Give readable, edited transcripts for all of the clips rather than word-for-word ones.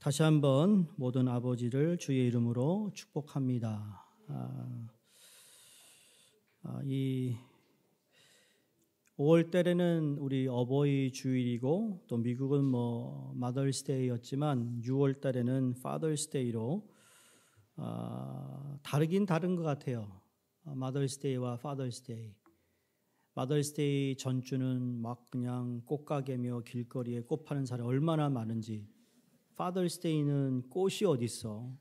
다시 한번 모든 아버지를 주의 이름으로 축복합니다. 이 5월 달에는 우리 어버이 주일이고 또 미국은 마더스데이였지만 6월 달에는 파더스데이로 다르긴 다른 것 같아요. 마더스데이와 파더스데이. 마더스데이 전주는 막 그냥 꽃가게며 길거리에 꽃 파는 사람이 얼마나 많은지, 파더스데이는 꽃이 어디 있어?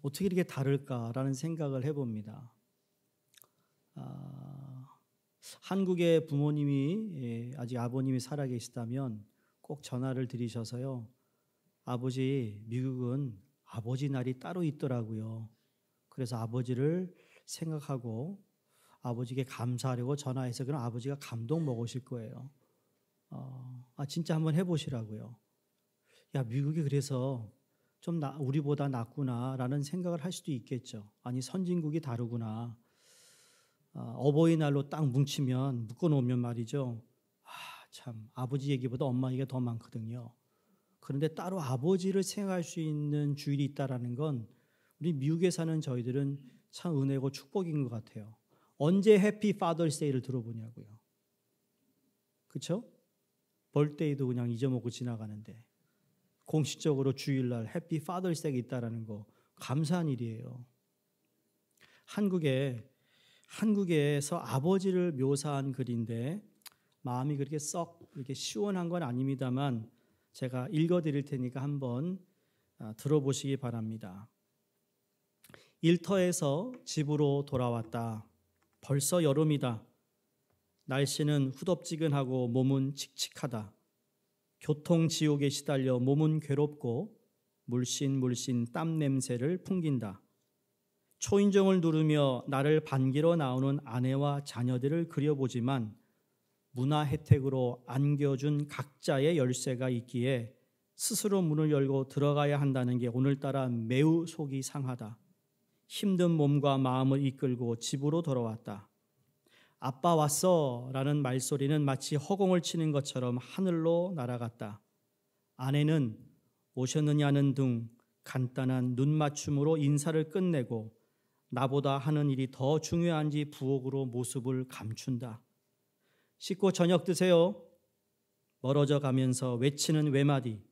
어떻게 이렇게 다를까라는 생각을 해봅니다. 한국의 부모님이 아직 아버님이 살아계시다면 꼭 전화를 드리셔서요. 아버지, 미국은 아버지 날이 따로 있더라고요. 그래서 아버지를 생각하고 아버지께 감사하려고 전화해서 그럼 아버지가 감동 먹으실 거예요. 진짜 한번 해보시라고요. 야, 미국이 그래서 좀 우리보다 낫구나라는 생각을 할 수도 있겠죠. 아니, 선진국이 다르구나. 어버이날로 딱 뭉치면, 묶어놓으면 말이죠. 참, 아버지 얘기보다 엄마 얘기가 더 많거든요. 그런데 따로 아버지를 생각할 수 있는 주일이 있다라는 건 우리 미국에 사는 저희들은 참 은혜고 축복인 것 같아요. 언제 해피 파더스데이를 들어보냐고요. 그렇죠? 벌데이도 그냥 잊어먹고 지나가는데 공식적으로 주일날 해피 파더스데이가 있다라는 거 감사한 일이에요. 한국에서 아버지를 묘사한 글인데 마음이 그렇게 썩 이렇게 시원한 건 아닙니다만 제가 읽어드릴 테니까 한번 들어보시기 바랍니다. 일터에서 집으로 돌아왔다. 벌써 여름이다. 날씨는 후덥지근하고 몸은 칙칙하다. 교통지옥에 시달려 몸은 괴롭고 물씬 땀 냄새를 풍긴다. 초인종을 누르며 나를 반기러 나오는 아내와 자녀들을 그려보지만 문화 혜택으로 안겨준 각자의 열쇠가 있기에 스스로 문을 열고 들어가야 한다는 게 오늘따라 매우 속이 상하다. 힘든 몸과 마음을 이끌고 집으로 돌아왔다. 아빠 왔어 라는 말소리는 마치 허공을 치는 것처럼 하늘로 날아갔다. 아내는 오셨느냐는 등 간단한 눈맞춤으로 인사를 끝내고 나보다 하는 일이 더 중요한지 부엌으로 모습을 감춘다. 씻고 저녁 드세요. 멀어져 가면서 외치는 외마디,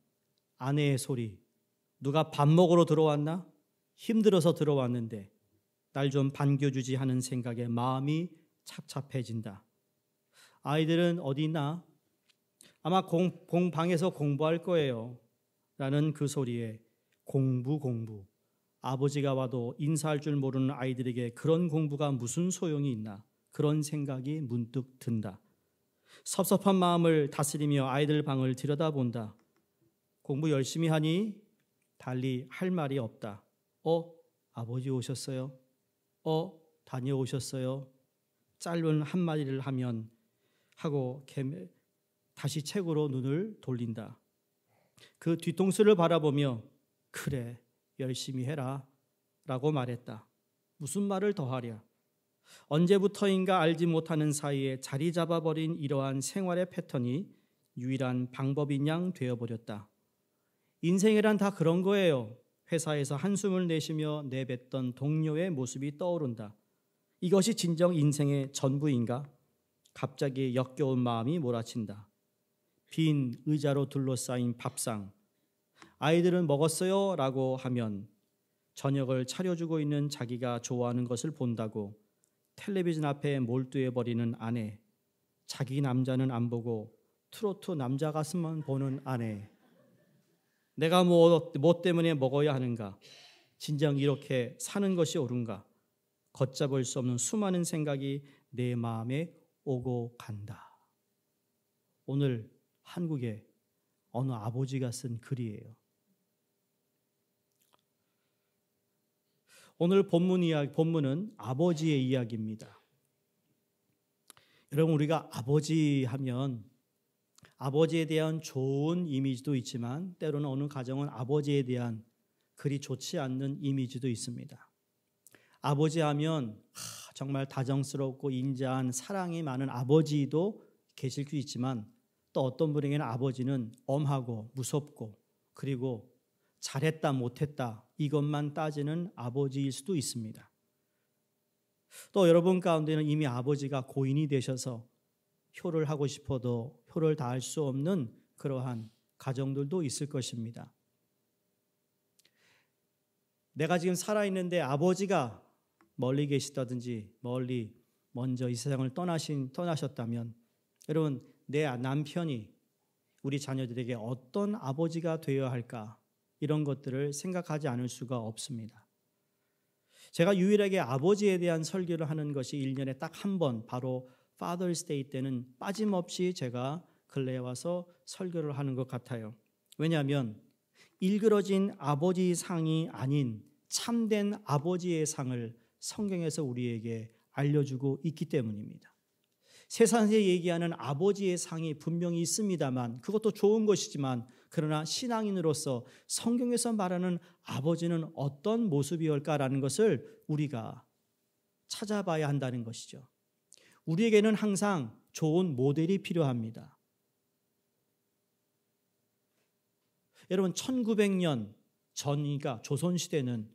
아내의 소리, 누가 밥 먹으러 들어왔나? 힘들어서 들어왔는데 날 좀 반겨주지 하는 생각에 마음이 착잡해진다. 아이들은 어디 있나? 아마 방에서 공부할 거예요. 라는 그 소리에 공부. 아버지가 와도 인사할 줄 모르는 아이들에게 그런 공부가 무슨 소용이 있나? 그런 생각이 문득 든다. 섭섭한 마음을 다스리며 아이들 방을 들여다본다. 공부 열심히 하니? 달리 할 말이 없다. 아버지 오셨어요? 다녀오셨어요? 짧은 한마디를 하고 다시 책으로 눈을 돌린다. 그 뒤통수를 바라보며 그래 열심히 해라 라고 말했다. 무슨 말을 더 하랴. 언제부터인가 알지 못하는 사이에 자리 잡아버린 이러한 생활의 패턴이 유일한 방법인 양 되어버렸다. 인생이란 다 그런 거예요. 회사에서 한숨을 내쉬며 내뱉던 동료의 모습이 떠오른다. 이것이 진정 인생의 전부인가? 갑자기 역겨운 마음이 몰아친다. 빈 의자로 둘러싸인 밥상. 아이들은 먹었어요? 라고 하면 저녁을 차려주고 있는 자기가 좋아하는 것을 본다고 텔레비전 앞에 몰두해버리는 아내. 자기 남자는 안 보고 트로트 남자 가슴만 보는 아내. 내가 뭐 때문에 먹어야 하는가? 진정 이렇게 사는 것이 옳은가? 걷잡을 수 없는 수많은 생각이 내 마음에 오고 간다. 오늘 한국의 어느 아버지가 쓴 글이에요. 오늘 본문은 아버지의 이야기입니다. 여러분, 우리가 아버지 하면 아버지에 대한 좋은 이미지도 있지만 때로는 어느 가정은 아버지에 대한 그리 좋지 않는 이미지도 있습니다. 아버지 하면 정말 다정스럽고 인자한 사랑이 많은 아버지도 계실 수 있지만 또 어떤 분에게는 아버지는 엄하고 무섭고 그리고 잘했다 못했다 이것만 따지는 아버지일 수도 있습니다. 또 여러분 가운데는 이미 아버지가 고인이 되셔서 효를 하고 싶어도 효를 다할 수 없는 그러한 가정들도 있을 것입니다. 내가 지금 살아있는데 아버지가 멀리 계시다든지 멀리 먼저 이 세상을 떠나셨다면 여러분 내 남편이 우리 자녀들에게 어떤 아버지가 되어야 할까 이런 것들을 생각하지 않을 수가 없습니다. 제가 유일하게 아버지에 대한 설교를 하는 것이 1년에 딱 한 번 바로 Father's Day 때는 빠짐없이 제가 근래에 와서 설교를 하는 것 같아요. 왜냐하면 일그러진 아버지 상이 아닌 참된 아버지의 상을 성경에서 우리에게 알려주고 있기 때문입니다. 세상에서 얘기하는 아버지의 상이 분명히 있습니다만 그것도 좋은 것이지만 그러나 신앙인으로서 성경에서 말하는 아버지는 어떤 모습이올까라는 것을 우리가 찾아봐야 한다는 것이죠. 우리에게는 항상 좋은 모델이 필요합니다. 여러분 1900년 전이니까 조선시대는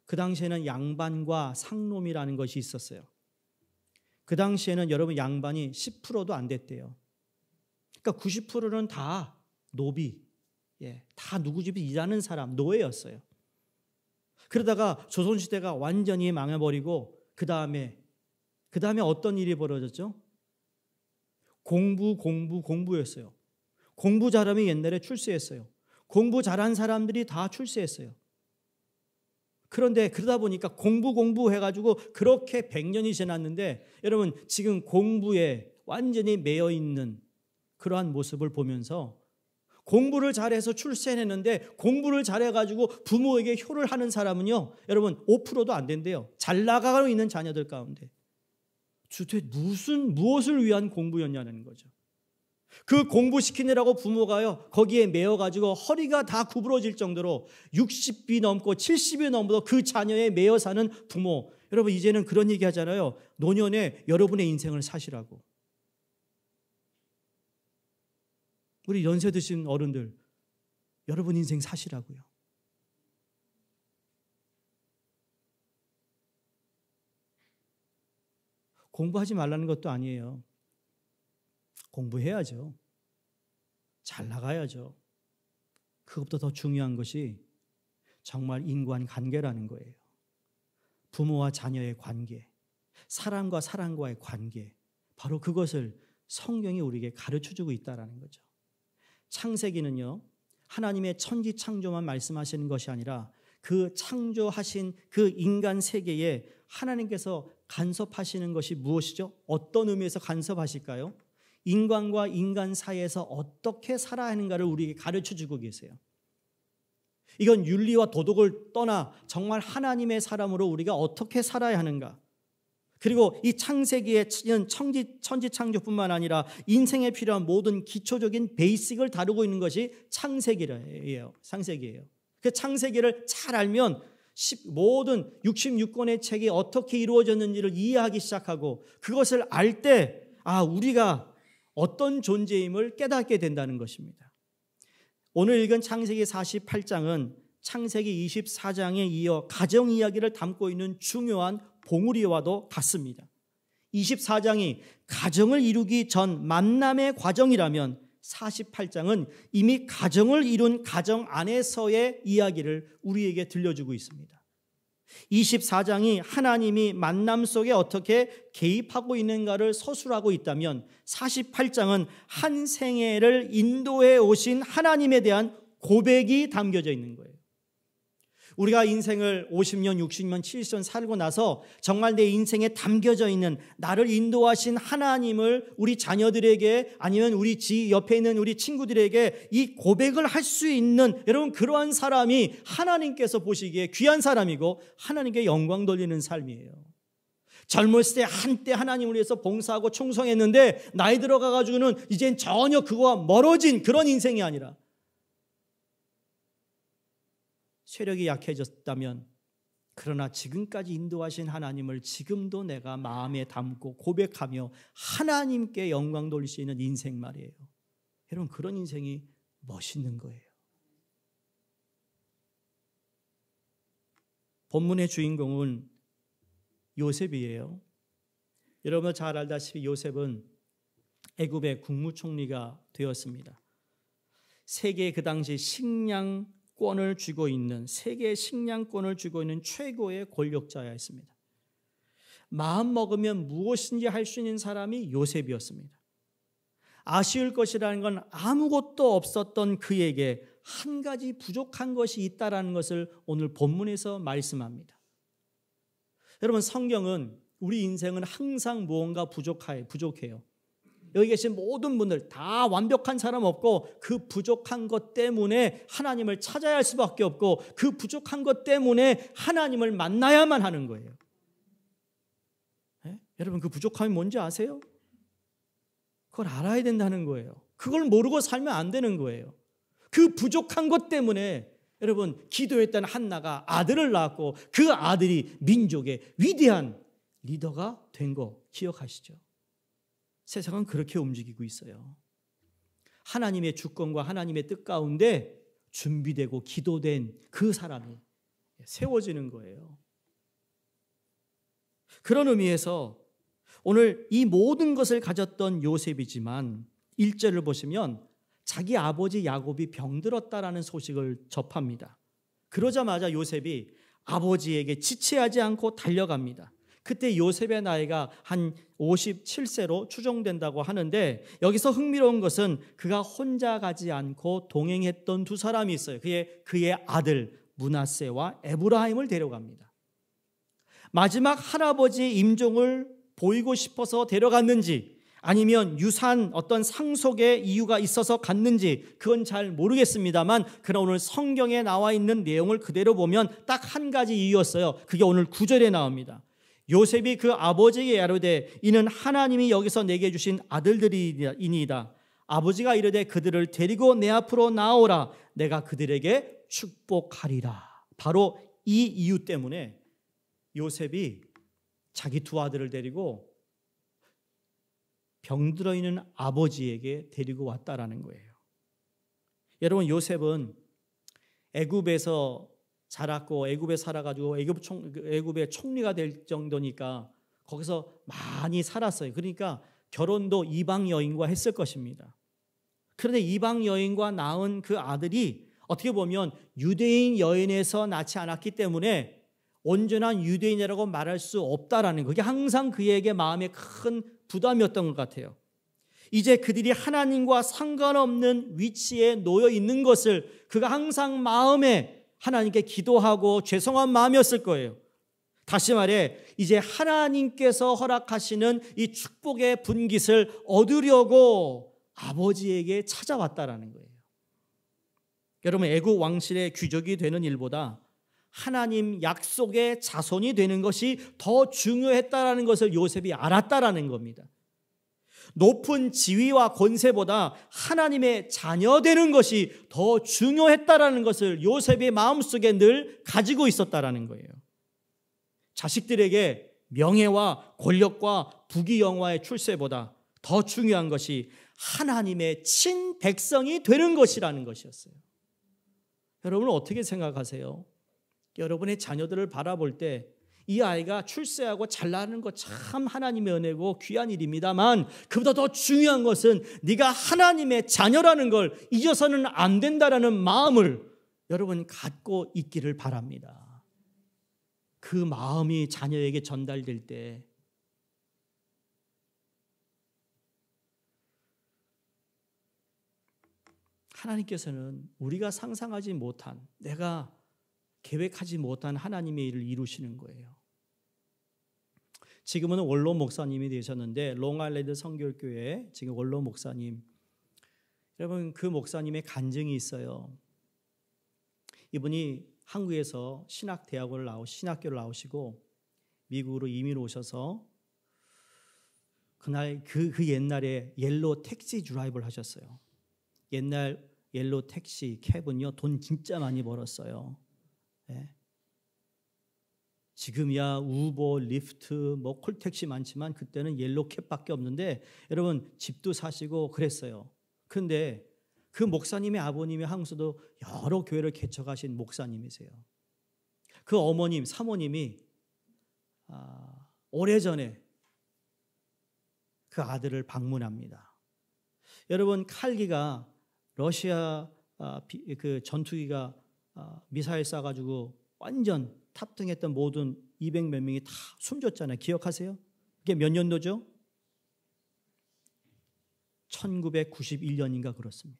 그 당시에는 양반과 상놈이라는 것이 있었어요. 그 당시에는 여러분 양반이 10%도 안 됐대요. 그러니까 90%는 다 노비, 다 누구 집에 일하는 사람, 노예였어요. 그러다가 조선시대가 완전히 망해버리고 그 다음에 어떤 일이 벌어졌죠? 공부였어요. 공부 잘하면 옛날에 출세했어요. 공부 잘한 사람들이 다 출세했어요. 그런데 그러다 보니까 공부해가지고 그렇게 100년이 지났는데 여러분 지금 공부에 완전히 매여 있는 그러한 모습을 보면서 공부를 잘해서 출세했는데 공부를 잘해가지고 부모에게 효를 하는 사람은요 여러분 5%도 안 된대요. 잘 나가고 있는 자녀들 가운데 주택 무엇을 위한 공부였냐는 거죠. 그 공부시키느라고 부모가요 거기에 매여가지고 허리가 다 구부러질 정도로 60이 넘고 70이 넘어도 그 자녀에 매여 사는 부모. 여러분 이제는 그런 얘기 하잖아요. 노년에 여러분의 인생을 사시라고. 우리 연세 드신 어른들 여러분 인생 사시라고요. 공부하지 말라는 것도 아니에요. 공부해야죠. 잘 나가야죠. 그것보다 더 중요한 것이 정말 인간관계라는 거예요. 부모와 자녀의 관계, 사람과 사람과의 관계, 바로 그것을 성경이 우리에게 가르쳐주고 있다는 거죠. 창세기는요, 하나님의 천지창조만 말씀하시는 것이 아니라 그 창조하신 그 인간 세계에 하나님께서 간섭하시는 것이 무엇이죠? 어떤 의미에서 간섭하실까요? 인간과 인간 사이에서 어떻게 살아야 하는가를 우리에게 가르쳐주고 계세요. 이건 윤리와 도덕을 떠나 정말 하나님의 사람으로 우리가 어떻게 살아야 하는가. 그리고 이 창세기의 천지창조뿐만 아니라 인생에 필요한 모든 기초적인 베이직을 다루고 있는 것이 창세기예요. 그 창세기를 잘 알면 모든 66권의 책이 어떻게 이루어졌는지를 이해하기 시작하고 그것을 알 때 우리가 어떤 존재임을 깨닫게 된다는 것입니다. 오늘 읽은 창세기 48장은 창세기 24장에 이어 가정 이야기를 담고 있는 중요한 봉우리와도 같습니다. 24장이 가정을 이루기 전 만남의 과정이라면 48장은 이미 가정을 이룬 가정 안에서의 이야기를 우리에게 들려주고 있습니다. 24장이 하나님이 만남 속에 어떻게 개입하고 있는가를 서술하고 있다면 48장은 한 생애를 인도해 오신 하나님에 대한 고백이 담겨져 있는 거예요. 우리가 인생을 50년, 60년, 70년 살고 나서 정말 내 인생에 담겨져 있는 나를 인도하신 하나님을 우리 자녀들에게 아니면 우리 옆에 있는 우리 친구들에게 이 고백을 할 수 있는 여러분 그러한 사람이 하나님께서 보시기에 귀한 사람이고 하나님께 영광 돌리는 삶이에요. 젊었을 때 한때 하나님을 위해서 봉사하고 충성했는데 나이 들어가가지고는 이젠 전혀 그거와 멀어진 그런 인생이 아니라 세력이 약해졌다면 그러나 지금까지 인도하신 하나님을 지금도 내가 마음에 담고 고백하며 하나님께 영광 돌릴 수 있는 인생 말이에요. 여러분, 그런 인생이 멋있는 거예요. 본문의 주인공은 요셉이에요. 여러분 잘 알다시피 요셉은 애굽의 국무총리가 되었습니다. 세계 그 당시 식량권을 쥐고 있는, 세계 식량권을 쥐고 있는 최고의 권력자였습니다. 마음 먹으면 무엇인지 할 수 있는 사람이 요셉이었습니다. 아쉬울 것이라는 건 아무것도 없었던 그에게 한 가지 부족한 것이 있다라는 것을 오늘 본문에서 말씀합니다. 여러분, 성경은 우리 인생은 항상 무언가 부족해요. 여기 계신 모든 분들 다 완벽한 사람 없고 그 부족한 것 때문에 하나님을 찾아야 할 수밖에 없고 그 부족한 것 때문에 하나님을 만나야만 하는 거예요. 네? 여러분, 그 부족함이 뭔지 아세요? 그걸 알아야 된다는 거예요. 그걸 모르고 살면 안 되는 거예요. 그 부족한 것 때문에 여러분, 기도했던 한나가 아들을 낳았고 그 아들이 민족의 위대한 리더가 된 거 기억하시죠? 세상은 그렇게 움직이고 있어요. 하나님의 주권과 하나님의 뜻 가운데 준비되고 기도된 그 사람이 세워지는 거예요. 그런 의미에서 오늘 이 모든 것을 가졌던 요셉이지만 1절을 보시면 자기 아버지 야곱이 병들었다라는 소식을 접합니다. 그러자마자 요셉이 아버지에게 지체하지 않고 달려갑니다. 그때 요셉의 나이가 한 57세로 추정된다고 하는데 여기서 흥미로운 것은 그가 혼자 가지 않고 동행했던 두 사람이 있어요. 그의 아들 므낫세와 에브라임을 데려갑니다. 마지막 할아버지의 임종을 보이고 싶어서 데려갔는지 아니면 유산 어떤 상속의 이유가 있어서 갔는지 그건 잘 모르겠습니다만 그러나 오늘 성경에 나와 있는 내용을 그대로 보면 딱 한 가지 이유였어요. 그게 오늘 9절에 나옵니다. 요셉이 그 아버지에게 이르되 이는 하나님이 여기서 내게 주신 아들들이니이다. 아버지가 이르되 그들을 데리고 내 앞으로 나오라. 내가 그들에게 축복하리라. 바로 이 이유 때문에 요셉이 자기 두 아들을 데리고 병들어 있는 아버지에게 데리고 왔다라는 거예요. 여러분, 요셉은 애굽에서 자랐고 애굽에 살아가지고 애굽의 총리가 될 정도니까 거기서 많이 살았어요. 그러니까 결혼도 이방 여인과 했을 것입니다. 그런데 이방 여인과 낳은 그 아들이 어떻게 보면 유대인 여인에서 낳지 않았기 때문에 온전한 유대인이라고 말할 수 없다라는 거. 그게 항상 그에게 마음에 큰 부담이었던 것 같아요. 이제 그들이 하나님과 상관없는 위치에 놓여 있는 것을 그가 항상 마음에 하나님께 기도하고 죄송한 마음이었을 거예요. 다시 말해 이제 하나님께서 허락하시는 이 축복의 분깃을 얻으려고 아버지에게 찾아왔다라는 거예요. 여러분, 애국 왕실의 귀족이 되는 일보다 하나님 약속의 자손이 되는 것이 더 중요했다라는 것을 요셉이 알았다라는 겁니다. 높은 지위와 권세보다 하나님의 자녀 되는 것이 더 중요했다라는 것을 요셉의 마음속에 늘 가지고 있었다라는 거예요. 자식들에게 명예와 권력과 부귀영화의 출세보다 더 중요한 것이 하나님의 친백성이 되는 것이라는 것이었어요. 여러분은 어떻게 생각하세요? 여러분의 자녀들을 바라볼 때 이 아이가 출세하고 잘 나는 거 참 하나님의 은혜고 귀한 일입니다만 그보다 더 중요한 것은 네가 하나님의 자녀라는 걸 잊어서는 안 된다라는 마음을 여러분 갖고 있기를 바랍니다. 그 마음이 자녀에게 전달될 때 하나님께서는 우리가 상상하지 못한, 내가 계획하지 못한 하나님의 일을 이루시는 거예요. 지금은 원로 목사님이 되셨는데 롱아일랜드 성결교회 지금 원로 목사님, 여러분 그 목사님의 간증이 있어요. 이분이 한국에서 신학교를 나오시고 미국으로 이민 오셔서 그날 그 옛날에 옐로 택시 드라이브를 하셨어요. 옛날 옐로 택시 캡은요 돈 진짜 많이 벌었어요. 네. 지금이야 우버, 리프트, 뭐 콜택시 많지만 그때는 옐로캡밖에 없는데 여러분 집도 사시고 그랬어요. 그런데 그 목사님의 아버님이 한국에서도 여러 교회를 개척하신 목사님이세요. 그 어머님, 사모님이 오래전에 그 아들을 방문합니다. 여러분, 칼기가 러시아 그 전투기가 미사일 쏴가지고 완전 탑승했던 모든 200몇 명이 다 숨졌잖아요. 기억하세요? 이게 몇 년도죠? 1991년인가 그렇습니다.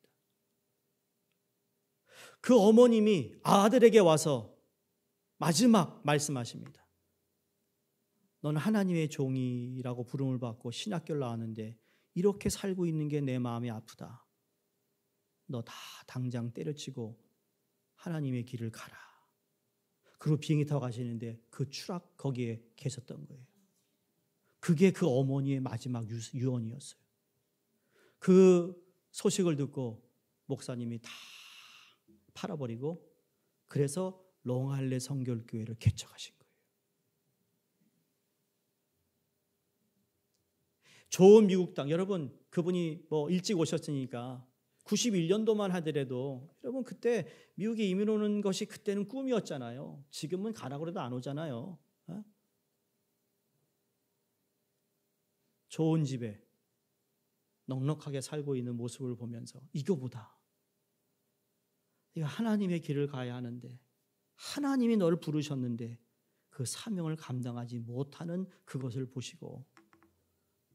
그 어머님이 아들에게 와서 마지막 말씀하십니다. 너는 하나님의 종이라고 부름을 받고 신학교를 나왔는데 이렇게 살고 있는 게 내 마음이 아프다. 너 다 당장 때려치고 하나님의 길을 가라. 그리고 비행기 타고 가시는데 그 추락 거기에 계셨던 거예요. 그게 그 어머니의 마지막 유언이었어요. 그 소식을 듣고 목사님이 다 팔아버리고 그래서 롱할레 성결교회를 개척하신 거예요. 좋은 미국 땅, 여러분 그분이 뭐 일찍 오셨으니까 91년도만 하더라도 여러분 그때 미국에 이민 오는 것이 그때는 꿈이었잖아요. 지금은 가라고 해도 안 오잖아요. 좋은 집에 넉넉하게 살고 있는 모습을 보면서 이거보다 네가 하나님의 길을 가야 하는데 하나님이 너를 부르셨는데 그 사명을 감당하지 못하는 그것을 보시고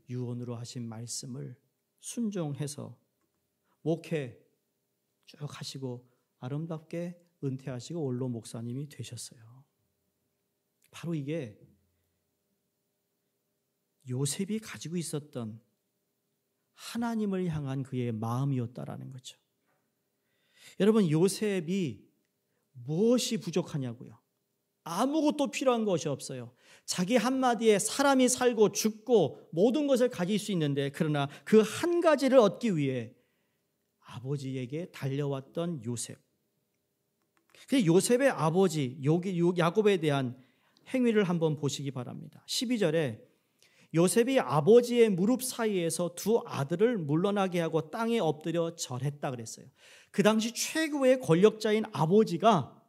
유언으로 하신 말씀을 순종해서 목회 쭉 하시고 아름답게 은퇴하시고 원로 목사님이 되셨어요. 바로 이게 요셉이 가지고 있었던 하나님을 향한 그의 마음이었다라는 거죠. 여러분, 요셉이 무엇이 부족하냐고요? 아무것도 필요한 것이 없어요. 자기 한마디에 사람이 살고 죽고 모든 것을 가질 수 있는데 그러나 그 한 가지를 얻기 위해 아버지에게 달려왔던 요셉. 요셉의 아버지 야곱에 대한 행위를 한번 보시기 바랍니다. 12절에 요셉이 아버지의 무릎 사이에서 두 아들을 물러나게 하고 땅에 엎드려 절했다 그랬어요. 그 당시 최고의 권력자인 아버지가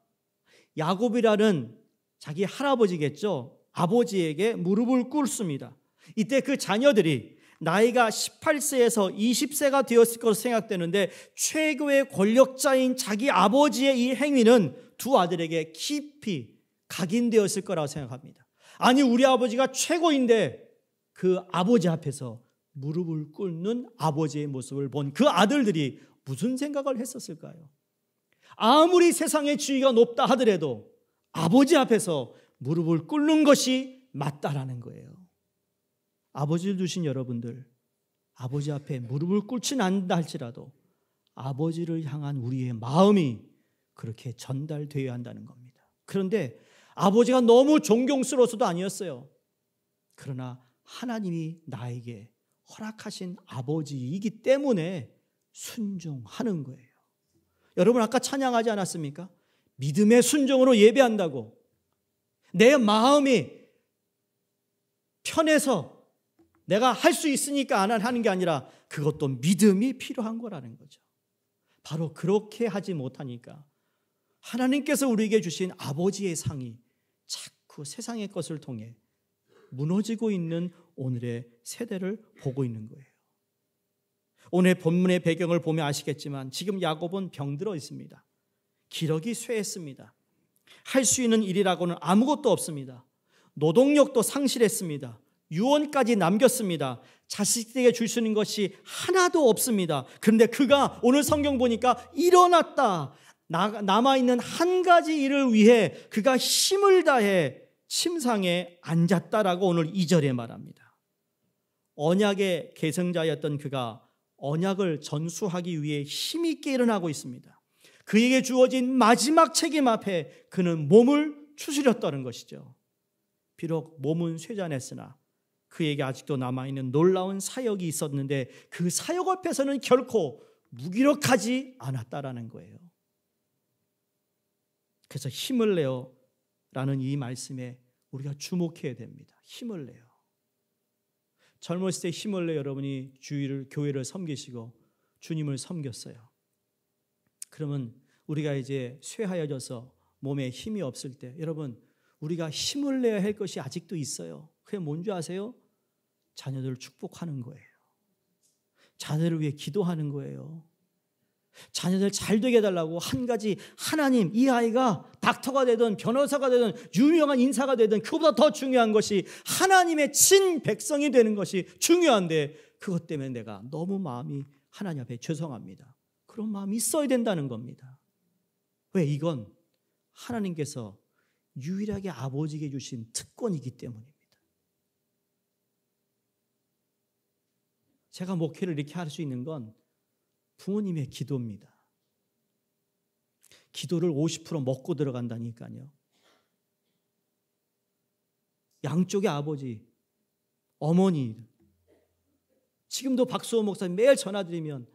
야곱이라는 자기 할아버지겠죠. 아버지에게 무릎을 꿇습니다. 이때 그 자녀들이 나이가 18세에서 20세가 되었을 것으로 생각되는데 최고의 권력자인 자기 아버지의 이 행위는 두 아들에게 깊이 각인되었을 거라고 생각합니다. 아니, 우리 아버지가 최고인데 그 아버지 앞에서 무릎을 꿇는 아버지의 모습을 본 그 아들들이 무슨 생각을 했었을까요? 아무리 세상의 지위가 높다 하더라도 아버지 앞에서 무릎을 꿇는 것이 맞다라는 거예요. 아버지를 두신 여러분들, 아버지 앞에 무릎을 꿇지는 않는다 할지라도 아버지를 향한 우리의 마음이 그렇게 전달되어야 한다는 겁니다. 그런데 아버지가 너무 존경스러워서도 아니었어요. 그러나 하나님이 나에게 허락하신 아버지이기 때문에 순종하는 거예요. 여러분 아까 찬양하지 않았습니까? 믿음의 순종으로 예배한다고. 내 마음이 편해서 내가 할 수 있으니까 안 하는 게 아니라 그것도 믿음이 필요한 거라는 거죠. 바로 그렇게 하지 못하니까 하나님께서 우리에게 주신 아버지의 상이 자꾸 세상의 것을 통해 무너지고 있는 오늘의 세대를 보고 있는 거예요. 오늘 본문의 배경을 보면 아시겠지만 지금 야곱은 병들어 있습니다. 기력이 쇠했습니다. 할 수 있는 일이라고는 아무것도 없습니다. 노동력도 상실했습니다. 유언까지 남겼습니다. 자식에게 줄 수 있는 것이 하나도 없습니다. 그런데 그가 오늘 성경 보니까 일어났다. 남아있는 한 가지 일을 위해 그가 힘을 다해 침상에 앉았다라고 오늘 2절에 말합니다. 언약의 계승자였던 그가 언약을 전수하기 위해 힘있게 일어나고 있습니다. 그에게 주어진 마지막 책임 앞에 그는 몸을 추스렸다는 것이죠. 비록 몸은 쇠잔했으나 그에게 아직도 남아있는 놀라운 사역이 있었는데 그 사역 앞에서는 결코 무기력하지 않았다라는 거예요. 그래서 힘을 내어라는 이 말씀에 우리가 주목해야 됩니다. 힘을 내요. 젊었을 때 힘을 내 여러분이 교회를 섬기시고 주님을 섬겼어요. 그러면 우리가 이제 쇠하여져서 몸에 힘이 없을 때, 여러분, 우리가 힘을 내야 할 것이 아직도 있어요. 그게 뭔지 아세요? 자녀들을 축복하는 거예요. 자녀를 위해 기도하는 거예요. 자녀들 잘 되게 해달라고 한 가지, 하나님, 이 아이가 닥터가 되든 변호사가 되든 유명한 인사가 되든 그보다 더 중요한 것이 하나님의 친 백성이 되는 것이 중요한데, 그것 때문에 내가 너무 마음이 하나님 앞에 죄송합니다. 그런 마음이 있어야 된다는 겁니다. 왜? 이건 하나님께서 유일하게 아버지에게 주신 특권이기 때문입니다. 제가 목회를 이렇게 할 수 있는 건 부모님의 기도입니다. 기도를 50% 먹고 들어간다니까요. 양쪽의 아버지, 어머니, 지금도 박수호 목사님 매일 전화드리면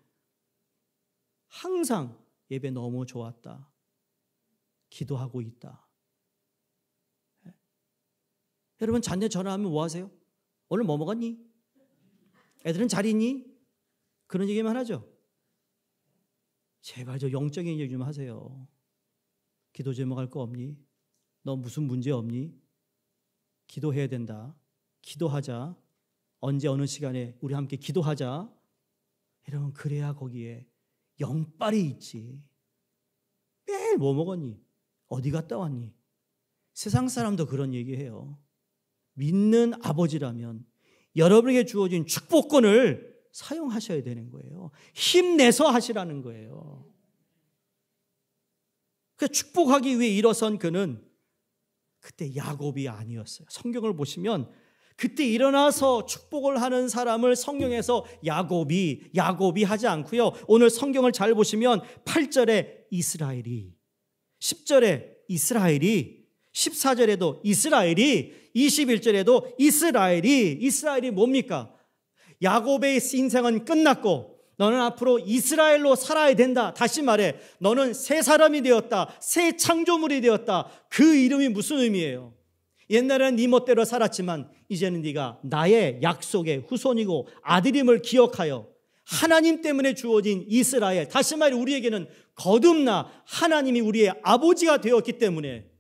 항상 예배 너무 좋았다, 기도하고 있다. 여러분, 자녀 전화하면 뭐 하세요? 오늘 뭐 먹었니? 애들은 잘 있니? 그런 얘기만 하죠. 제발 저 영적인 얘기 좀 하세요. 기도 제목 할 거 없니? 너 무슨 문제 없니? 기도해야 된다. 기도하자. 언제 어느 시간에 우리 함께 기도하자. 여러분, 그래야 거기에 영빨이 있지. 매일 뭐 먹었니? 어디 갔다 왔니? 세상 사람도 그런 얘기해요. 믿는 아버지라면 여러분에게 주어진 축복권을 사용하셔야 되는 거예요. 힘내서 하시라는 거예요. 그 축복하기 위해 일어선 그는 그때 야곱이 아니었어요. 성경을 보시면 그때 일어나서 축복을 하는 사람을 성경에서 야곱이 하지 않고요. 오늘 성경을 잘 보시면 8절에 이스라엘이, 10절에 이스라엘이, 14절에도 이스라엘이, 21절에도 이스라엘이 뭡니까? 야곱의 인생은 끝났고 너는 앞으로 이스라엘로 살아야 된다. 다시 말해, 너는 새 사람이 되었다. 새 창조물이 되었다. 그 이름이 무슨 의미예요? 옛날에는 네 멋대로 살았지만 이제는 네가 나의 약속의 후손이고 아들임을 기억하여 하나님 때문에 주어진 이스라엘, 다시 말해 우리에게는 거듭나 하나님이 우리의 아버지가 되었기 때문에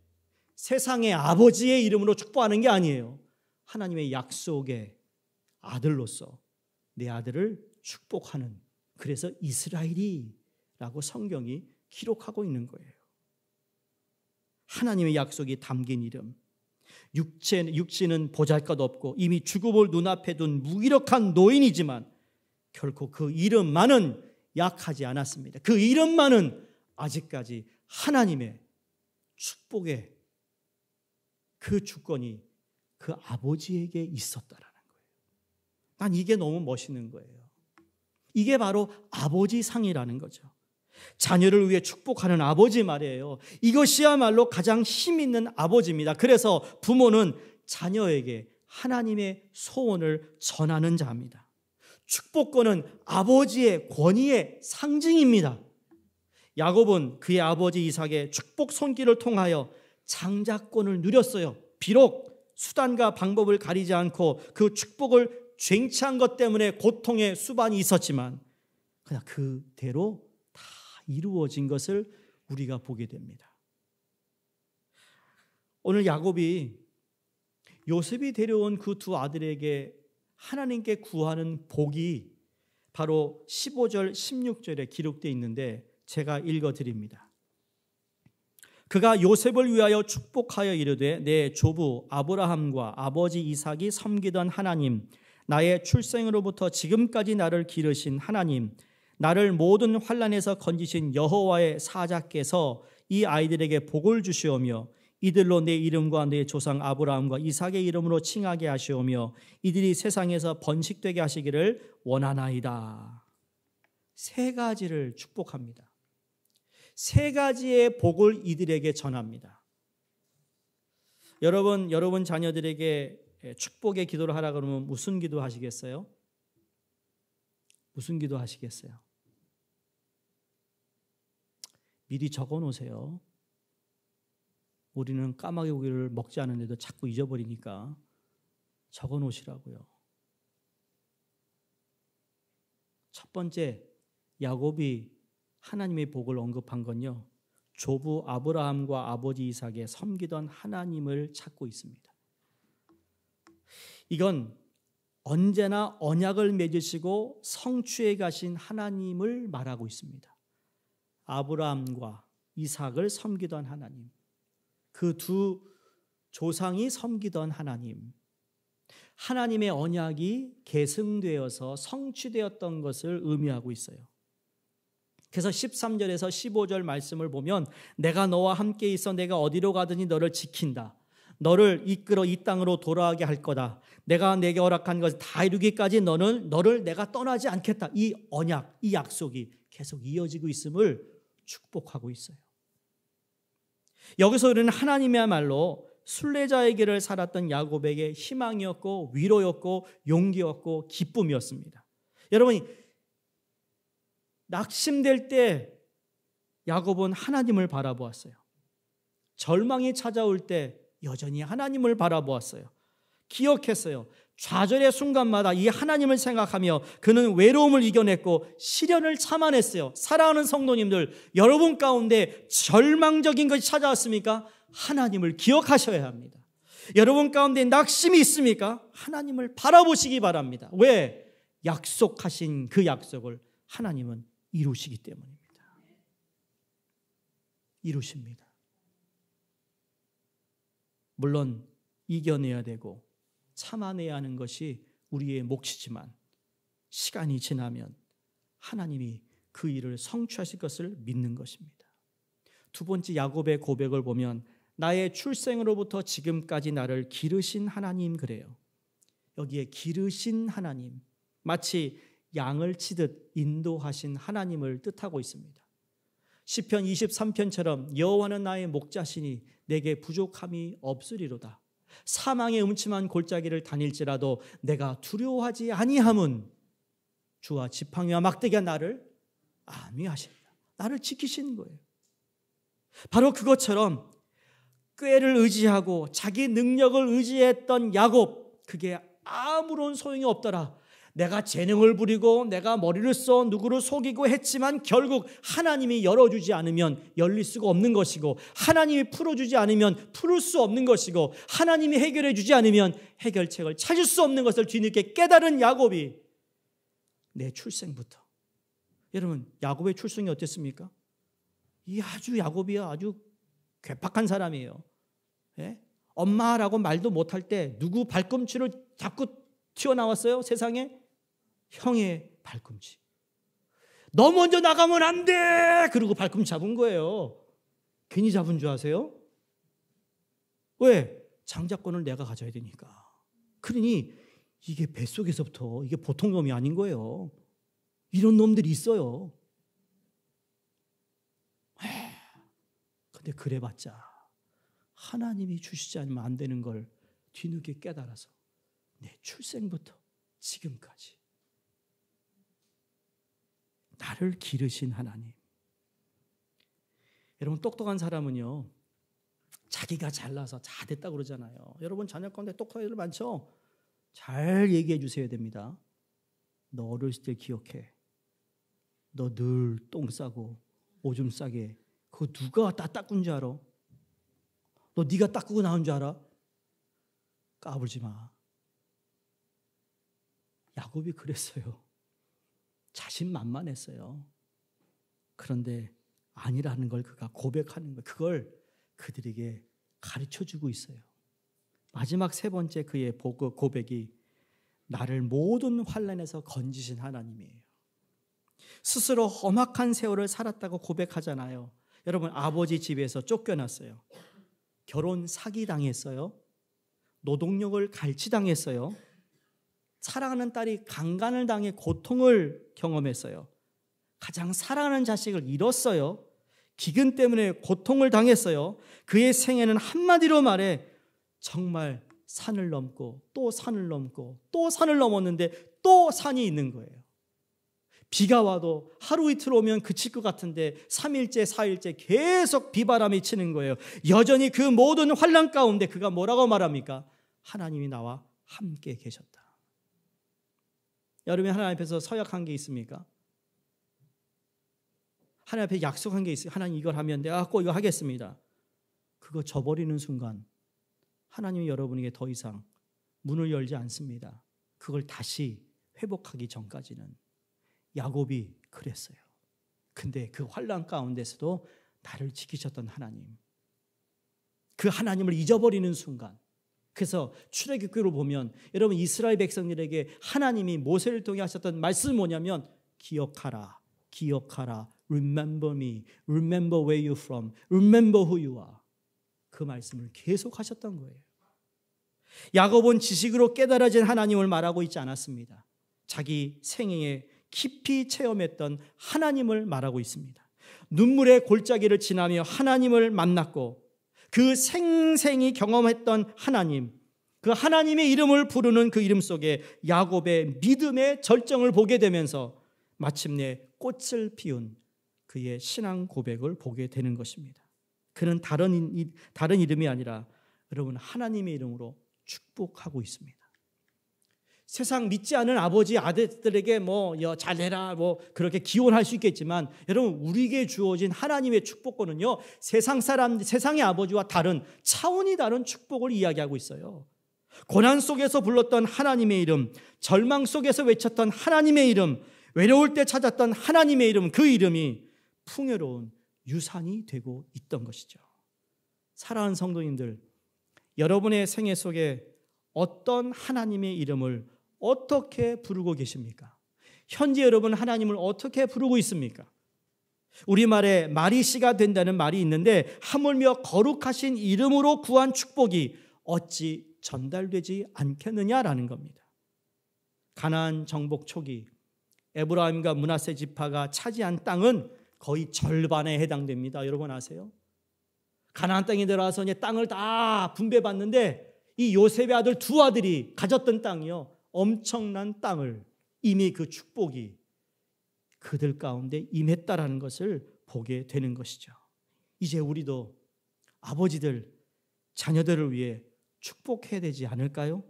세상의 아버지의 이름으로 축복하는 게 아니에요. 하나님의 약속의 아들로서 내 아들을 축복하는, 그래서 이스라엘이라고 성경이 기록하고 있는 거예요. 하나님의 약속이 담긴 이름. 육신은 보잘것없고 이미 죽음을 눈앞에 둔 무기력한 노인이지만 결코 그 이름만은 약하지 않았습니다. 그 이름만은 아직까지 하나님의 축복의 그 주권이 그 아버지에게 있었다라는 거예요. 난 이게 너무 멋있는 거예요. 이게 바로 아버지 상이라는 거죠. 자녀를 위해 축복하는 아버지 말이에요. 이것이야말로 가장 힘 있는 아버지입니다. 그래서 부모는 자녀에게 하나님의 소원을 전하는 자입니다. 축복권은 아버지의 권위의 상징입니다. 야곱은 그의 아버지 이삭의 축복 손길을 통하여 장자권을 누렸어요. 비록 수단과 방법을 가리지 않고 그 축복을 쟁취한 것 때문에 고통의 수반이 있었지만 그냥 그대로 다 이루어진 것을 우리가 보게 됩니다. 오늘 야곱이 요셉이 데려온 그 두 아들에게 하나님께 구하는 복이 바로 15절, 16절에 기록되어 있는데 제가 읽어드립니다. 그가 요셉을 위하여 축복하여 이르되 내 조부 아브라함과 아버지 이삭이 섬기던 하나님, 나의 출생으로부터 지금까지 나를 기르신 하나님, 나를 모든 환난에서 건지신 여호와의 사자께서 이 아이들에게 복을 주시오며 이들로 내 이름과 내 조상 아브라함과 이삭의 이름으로 칭하게 하시오며 이들이 세상에서 번식되게 하시기를 원하나이다. 세 가지를 축복합니다. 세 가지의 복을 이들에게 전합니다. 여러분 자녀들에게 축복의 기도를 하라 그러면 무슨 기도 하시겠어요? 무슨 기도 하시겠어요? 미리 적어 놓으세요. 우리는 까마귀 고기를 먹지 않는데도 자꾸 잊어버리니까 적어 놓으시라고요. 첫 번째, 야곱이 하나님의 복을 언급한 건요, 조부 아브라함과 아버지 이삭에 섬기던 하나님을 찾고 있습니다. 이건 언제나 언약을 맺으시고 성취해 가신 하나님을 말하고 있습니다. 아브라함과 이삭을 섬기던 하나님, 그 두 조상이 섬기던 하나님, 하나님의 언약이 계승되어서 성취되었던 것을 의미하고 있어요. 그래서 13절에서 15절 말씀을 보면 내가 너와 함께 있어 내가 어디로 가든지 너를 지킨다. 너를 이끌어 이 땅으로 돌아가게 할 거다. 내가 내게 허락한 것을 다 이루기까지 너를 내가 떠나지 않겠다. 이 언약, 이 약속이 계속 이어지고 있음을 축복하고 있어요. 여기서 우리는 하나님이야말로 순례자의 길을 살았던 야곱에게 희망이었고 위로였고 용기였고 기쁨이었습니다. 여러분이 낙심될 때 야곱은 하나님을 바라보았어요. 절망이 찾아올 때 여전히 하나님을 바라보았어요. 기억했어요. 좌절의 순간마다 이 하나님을 생각하며 그는 외로움을 이겨냈고 시련을 참아냈어요. 사랑하는 성도님들, 여러분 가운데 절망적인 것이 찾아왔습니까? 하나님을 기억하셔야 합니다. 여러분 가운데 낙심이 있습니까? 하나님을 바라보시기 바랍니다. 왜? 약속하신 그 약속을 하나님은 이루시기 때문입니다. 이루십니다. 물론 이겨내야 되고 참아내야 하는 것이 우리의 몫이지만 시간이 지나면 하나님이 그 일을 성취하실 것을 믿는 것입니다. 두 번째 야곱의 고백을 보면 나의 출생으로부터 지금까지 나를 기르신 하나님, 그래요. 여기에 기르신 하나님, 마치 양을 치듯 인도하신 하나님을 뜻하고 있습니다. 시편 23편처럼 여호와는 나의 목자시니 내게 부족함이 없으리로다. 사망의 음침한 골짜기를 다닐지라도 내가 두려워하지 아니함은 주와 지팡이와 막대기가 나를 안위하십니다. 나를 지키시는 거예요. 바로 그것처럼 꾀를 의지하고 자기 능력을 의지했던 야곱, 그게 아무런 소용이 없더라. 내가 재능을 부리고 내가 머리를 써 누구를 속이고 했지만 결국 하나님이 열어주지 않으면 열릴 수가 없는 것이고, 하나님이 풀어주지 않으면 풀을 수 없는 것이고, 하나님이 해결해 주지 않으면 해결책을 찾을 수 없는 것을 뒤늦게 깨달은 야곱이 내 출생부터, 여러분 야곱의 출생이 어땠습니까? 이 아주 야곱이야 아주 괴팍한 사람이에요. 예? 엄마라고 말도 못할 때 누구 발꿈치를 잡고 튀어나왔어요? 세상에? 형의 발꿈치. 너 먼저 나가면 안 돼! 그러고 발꿈치 잡은 거예요. 괜히 잡은 줄 아세요? 왜? 장자권을 내가 가져야 되니까. 그러니 이게 뱃속에서부터 이게 보통 놈이 아닌 거예요. 이런 놈들이 있어요. 근데 그래봤자 하나님이 주시지 않으면 안 되는 걸 뒤늦게 깨달아서 내 출생부터 지금까지 나를 기르신 하나님. 여러분 똑똑한 사람은요 자기가 잘나서 다 됐다고 그러잖아요. 여러분 자녀 가운데 똑똑한 애들 많죠? 잘 얘기해 주셔야 됩니다. 너 어렸을 때 기억해. 너 늘 똥 싸고 오줌 싸게 그거 누가 다 닦은 줄 알아? 너 네가 닦고 나온 줄 알아? 까불지 마. 야곱이 그랬어요. 자신만만했어요. 그런데 아니라는 걸 그가 고백하는 거, 그걸 그들에게 가르쳐주고 있어요. 마지막 세 번째 그의 고백이 나를 모든 환난에서 건지신 하나님이에요. 스스로 험악한 세월을 살았다고 고백하잖아요. 여러분 아버지 집에서 쫓겨났어요. 결혼 사기당했어요. 노동력을 갈취당했어요. 사랑하는 딸이 강간을 당해 고통을 경험했어요. 가장 사랑하는 자식을 잃었어요. 기근 때문에 고통을 당했어요. 그의 생애는 한마디로 말해 정말 산을 넘고 또 산을 넘고 또 산을 넘었는데 또 산이 있는 거예요. 비가 와도 하루 이틀 오면 그칠 것 같은데 3일째 4일째 계속 비바람이 치는 거예요. 여전히 그 모든 환난 가운데 그가 뭐라고 말합니까? 하나님이 나와 함께 계셨다. 여러분이 하나님 앞에서 서약한 게 있습니까? 하나님 앞에 약속한 게 있어요. 하나님 이걸 하면 내가 꼭 이거 하겠습니다. 그거 저버리는 순간 하나님이 여러분에게 더 이상 문을 열지 않습니다. 그걸 다시 회복하기 전까지는. 야곱이 그랬어요. 근데 그 환난 가운데서도 나를 지키셨던 하나님, 그 하나님을 잊어버리는 순간, 그래서 출애굽기로 보면 여러분 이스라엘 백성들에게 하나님이 모세를 통해 하셨던 말씀은 뭐냐면 기억하라, 기억하라, remember me, remember where you're from, remember who you are. 그 말씀을 계속 하셨던 거예요. 야곱은 지식으로 깨달아진 하나님을 말하고 있지 않았습니다. 자기 생애에 깊이 체험했던 하나님을 말하고 있습니다. 눈물의 골짜기를 지나며 하나님을 만났고 그 생생히 경험했던 하나님, 그 하나님의 이름을 부르는 그 이름 속에 야곱의 믿음의 절정을 보게 되면서 마침내 꽃을 피운 그의 신앙 고백을 보게 되는 것입니다. 그는 다른 이름이 아니라 여러분 하나님의 이름으로 축복하고 있습니다. 세상 믿지 않은 아버지 아들들에게 잘해라 그렇게 기원할 수 있겠지만 여러분 우리에게 주어진 하나님의 축복권은요 세상의 아버지와 다른 차원이 다른 축복을 이야기하고 있어요. 고난 속에서 불렀던 하나님의 이름, 절망 속에서 외쳤던 하나님의 이름, 외로울 때 찾았던 하나님의 이름, 그 이름이 풍요로운 유산이 되고 있던 것이죠. 사랑하는 성도님들, 여러분의 생애 속에 어떤 하나님의 이름을 어떻게 부르고 계십니까? 현재 여러분 하나님을 어떻게 부르고 있습니까? 우리말에 마리씨가 된다는 말이 있는데 하물며 거룩하신 이름으로 구한 축복이 어찌 전달되지 않겠느냐라는 겁니다. 가나안 정복 초기 에브라임과 므낫세 지파가 차지한 땅은 거의 절반에 해당됩니다. 여러분 아세요? 가나안 땅에 들어와서 이제 땅을 다 분배받는데 이 요셉의 아들 두 아들이 가졌던 땅이요 엄청난 땅을 이미 그 축복이 그들 가운데 임했다라는 것을 보게 되는 것이죠. 이제 우리도 아버지들, 자녀들을 위해 축복해야 되지 않을까요?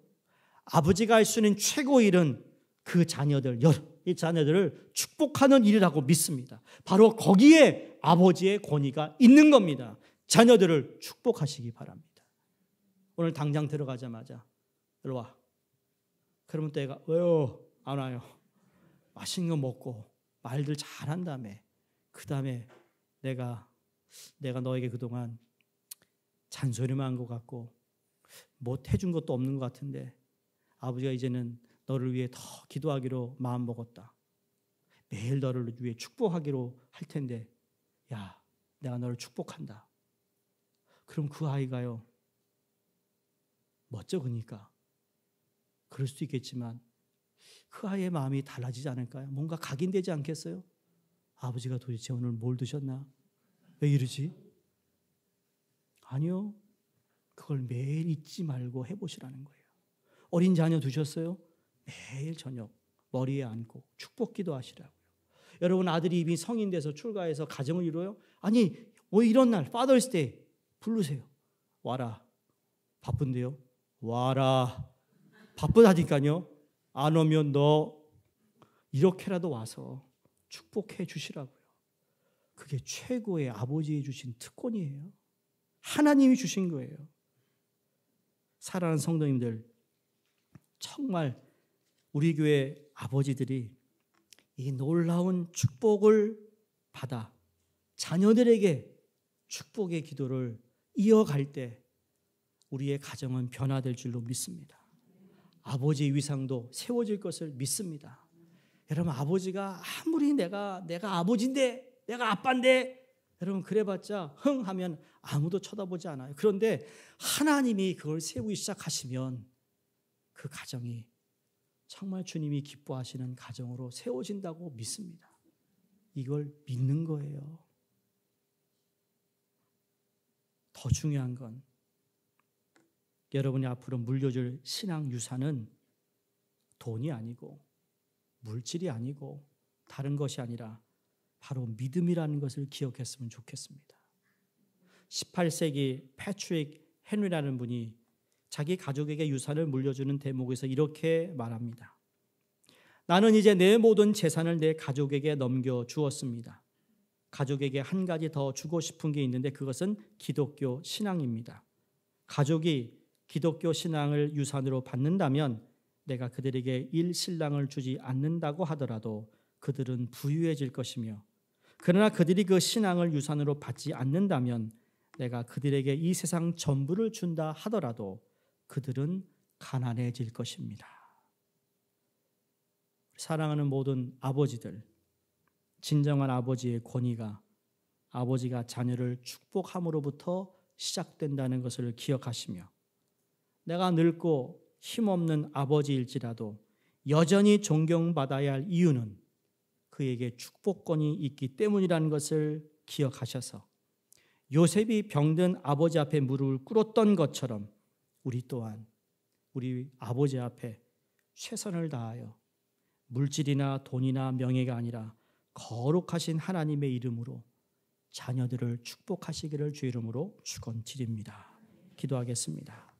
아버지가 할 수 있는 최고의 일은 그 자녀들, 이 자녀들을 축복하는 일이라고 믿습니다. 바로 거기에 아버지의 권위가 있는 겁니다. 자녀들을 축복하시기 바랍니다. 오늘 당장 들어가자마자 일로 와. 그러면 또 애가 왜요? 안 와요. 맛있는 거 먹고 말들 잘한 다음에 그 다음에 내가 너에게 그동안 잔소리만 한 것 같고 못 해준 것도 없는 것 같은데 아버지가 이제는 너를 위해 더 기도하기로 마음먹었다. 매일 너를 위해 축복하기로 할 텐데 야, 내가 너를 축복한다. 그럼 그 아이가요. 멋져 그러니까 그럴 수도 있겠지만 그 아이의 마음이 달라지지 않을까요? 뭔가 각인되지 않겠어요? 아버지가 도대체 오늘 뭘 드셨나? 왜 이러지? 아니요. 그걸 매일 잊지 말고 해보시라는 거예요. 어린 자녀 두셨어요? 매일 저녁 머리에 안고 축복기도 하시라고요. 여러분 아들이 이미 성인 돼서 출가해서 가정을 이루어요? 아니 왜 이런 날 Father's Day 부르세요. 와라. 바쁜데요? 와라. 바쁘다니까요. 안 오면 너 이렇게라도 와서 축복해 주시라고요. 그게 최고의 아버지의 주신 특권이에요. 하나님이 주신 거예요. 사랑하는 성도님들, 정말 우리 교회 아버지들이 이 놀라운 축복을 받아 자녀들에게 축복의 기도를 이어갈 때 우리의 가정은 변화될 줄로 믿습니다. 아버지의 위상도 세워질 것을 믿습니다. 여러분 아버지가 아무리 내가 아버지인데 내가 아빠인데 여러분 그래봤자 흥 하면 아무도 쳐다보지 않아요. 그런데 하나님이 그걸 세우기 시작하시면 그 가정이 정말 주님이 기뻐하시는 가정으로 세워진다고 믿습니다. 이걸 믿는 거예요. 더 중요한 건 여러분이 앞으로 물려줄 신앙 유산은 돈이 아니고 물질이 아니고 다른 것이 아니라 바로 믿음이라는 것을 기억했으면 좋겠습니다. 18세기 패트릭 헨리라는 분이 자기 가족에게 유산을 물려주는 대목에서 이렇게 말합니다. 나는 이제 내 모든 재산을 내 가족에게 넘겨주었습니다. 가족에게 한 가지 더 주고 싶은 게 있는데 그것은 기독교 신앙입니다. 가족이 기독교 신앙을 유산으로 받는다면 내가 그들에게 일신랑을 주지 않는다고 하더라도 그들은 부유해질 것이며, 그러나 그들이 그 신앙을 유산으로 받지 않는다면 내가 그들에게 이 세상 전부를 준다 하더라도 그들은 가난해질 것입니다. 사랑하는 모든 아버지들, 진정한 아버지의 권위가 아버지가 자녀를 축복함으로부터 시작된다는 것을 기억하시며, 내가 늙고 힘없는 아버지일지라도 여전히 존경받아야 할 이유는 그에게 축복권이 있기 때문이라는 것을 기억하셔서 요셉이 병든 아버지 앞에 무릎을 꿇었던 것처럼 우리 또한 우리 아버지 앞에 최선을 다하여 물질이나 돈이나 명예가 아니라 거룩하신 하나님의 이름으로 자녀들을 축복하시기를 주 이름으로 축원드립니다. 기도하겠습니다.